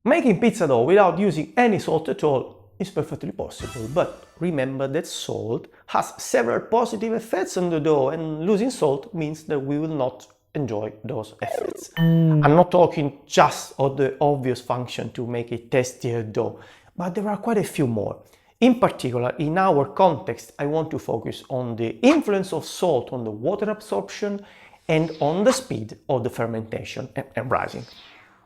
Making pizza dough without using any salt at all is perfectly possible, but remember that salt has several positive effects on the dough, and losing salt means that we will not enjoy those effects. I'm not talking just of the obvious function to make a tastier dough, but there are quite a few more. In particular, in our context, I want to focus on the influence of salt on the water absorption and on the speed of the fermentation and rising.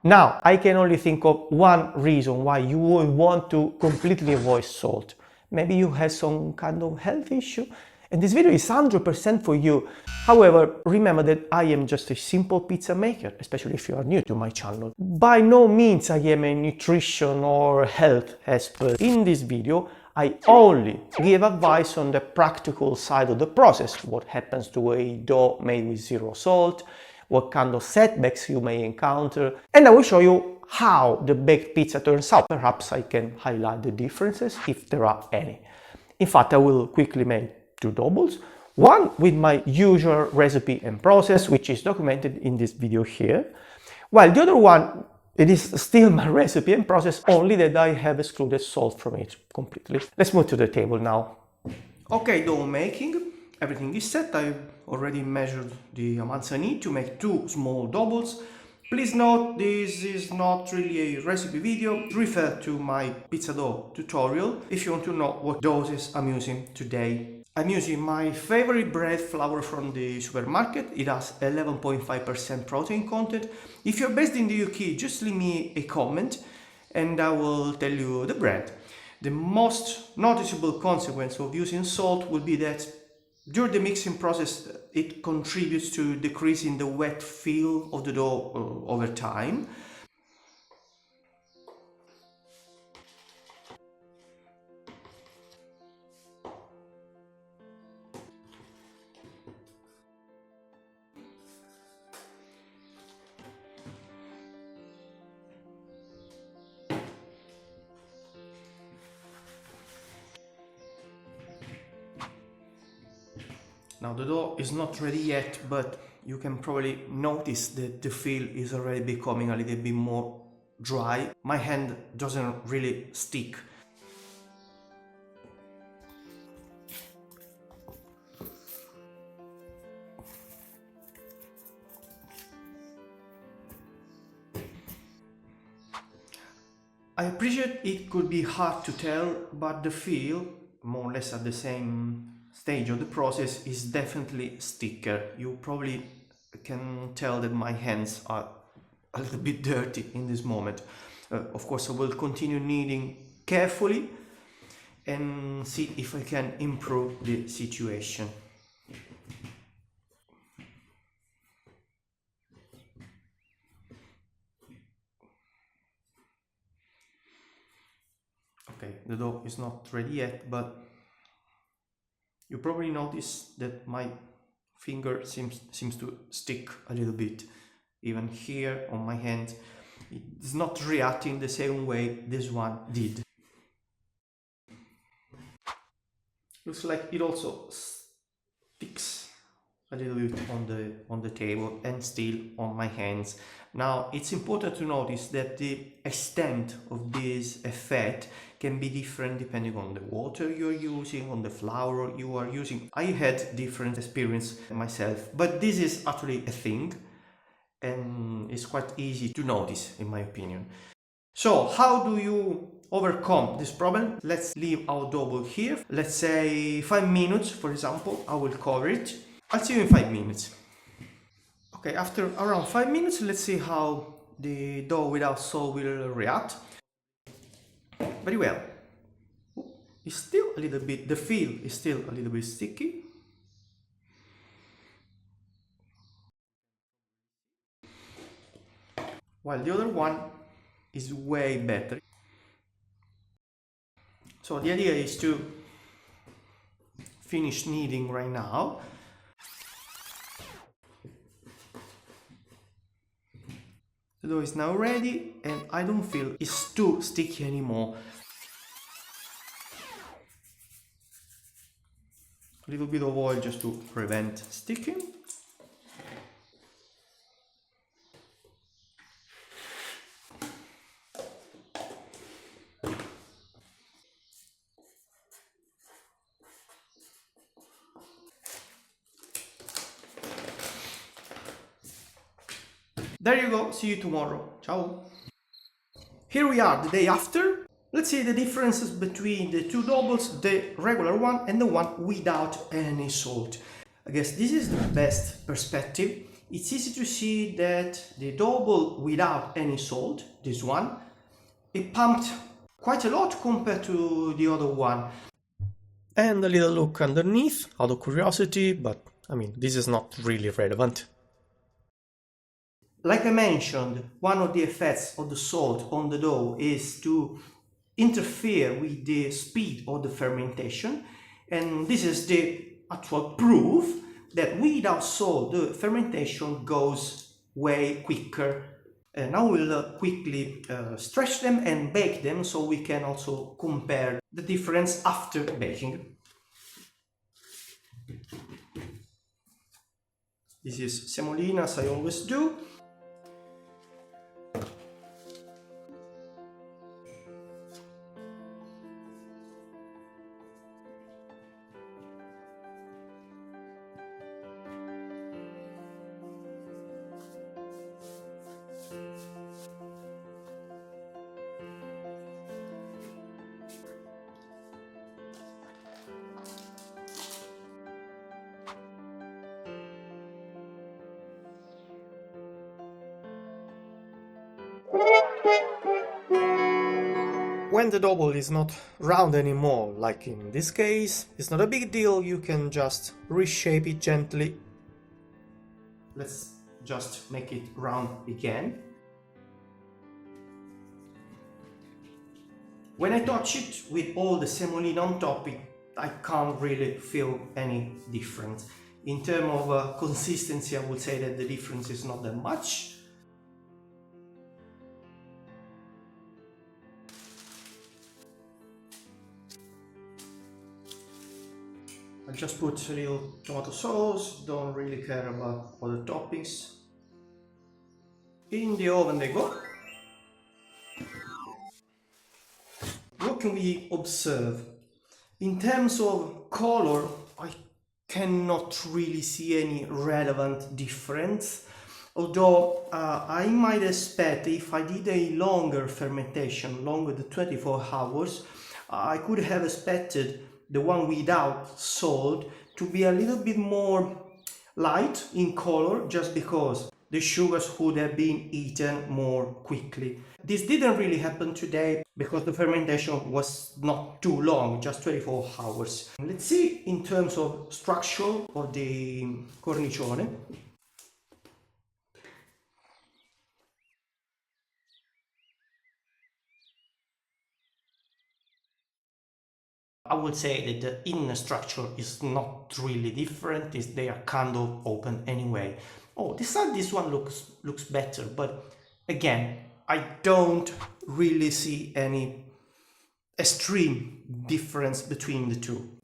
Now, I can only think of one reason why you would want to completely avoid salt. Maybe you have some kind of health issue, and this video is 100% for you. However, remember that I am just a simple pizza maker, especially if you are new to my channel. By no means I am a nutrition or health expert. In this video, I only give advice on the practical side of the process, what happens to a dough made with zero salt, what kind of setbacks you may encounter, and I will show you how the baked pizza turns out. Perhaps I can highlight the differences if there are any. In fact, I will quickly make two doubles, one with my usual recipe and process, which is documented in this video here, while the other one, it is still my recipe and process, only that I have excluded salt from it completely. Let's move to the table now. Okay, dough making. Everything is set. I've already measured the amounts I need to make two small doubles. Please note, this is not really a recipe video. Refer to my pizza dough tutorial if you want to know what doses I'm using today. I'm using my favorite bread flour from the supermarket. It has 11.5% protein content. If you're based in the UK, just leave me a comment and I will tell you the brand. The most noticeable consequence of using salt will be that during the mixing process, it contributes to decreasing the wet feel of the dough over time. Now the dough is not ready yet, but you can probably notice that the feel is already becoming a little bit more dry. My hand doesn't really stick. I appreciate it could be hard to tell, but the feel, more or less at the same stage of the process, is definitely thicker. You probably can tell that my hands are a little bit dirty in this moment. Of course, I will continue kneading carefully and see if I can improve the situation. Okay, the dough is not ready yet, but you probably notice that my finger seems to stick a little bit. Even here on my hand, it's not reacting the same way this one did. Looks like it also sticks a little bit on the table and still on my hands. Now it's important to notice that the extent of this effect can be different depending on the water you're using, on the flour you are using. I had different experience myself, but this is actually a thing and it's quite easy to notice in my opinion. So how do you overcome this problem? Let's leave our double here. Let's say 5 minutes, for example. I will cover it. I'll see you in 5 minutes. Okay, after around 5 minutes, let's see how the dough without salt will react. Very well. It's still a little bit, the feel is still a little bit sticky. While the other one is way better. So the idea is to finish kneading right now. The dough is now ready and I don't feel it's too sticky anymore. A little bit of oil just to prevent sticking. There you go, see you tomorrow. Ciao. Here we are, the day after. Let's see the differences between the two doubles, the regular one and the one without any salt. I guess this is the best perspective. It's easy to see that the double without any salt, this one, it pumped quite a lot compared to the other one. And a little look underneath, out of curiosity, but I mean, this is not really relevant. Like I mentioned, one of the effects of the salt on the dough is to interfere with the speed of the fermentation, and this is the actual proof that without salt the fermentation goes way quicker. And now we'll quickly stretch them and bake them so we can also compare the difference after baking. This is semolina, as I always do. When the double is not round anymore, like in this case, it's not a big deal, you can just reshape it gently. Let's just make it round again. When I touch it with all the semolina on top, I can't really feel any difference. In terms of consistency, I would say that the difference is not that much. I just put a little tomato sauce, don't really care about other toppings. In the oven they go. What can we observe? In terms of color, I cannot really see any relevant difference. Although I might expect if I did a longer fermentation, longer than 24 hours, I could have expected the one without salt to be a little bit more light in color, just because the sugars would have been eaten more quickly. This didn't really happen today because the fermentation was not too long, just 24 hours. Let's see in terms of structure of the cornicione. I would say that the inner structure is not really different, they are kind of open anyway. Oh, this one looks better, but again, I don't really see any extreme difference between the two.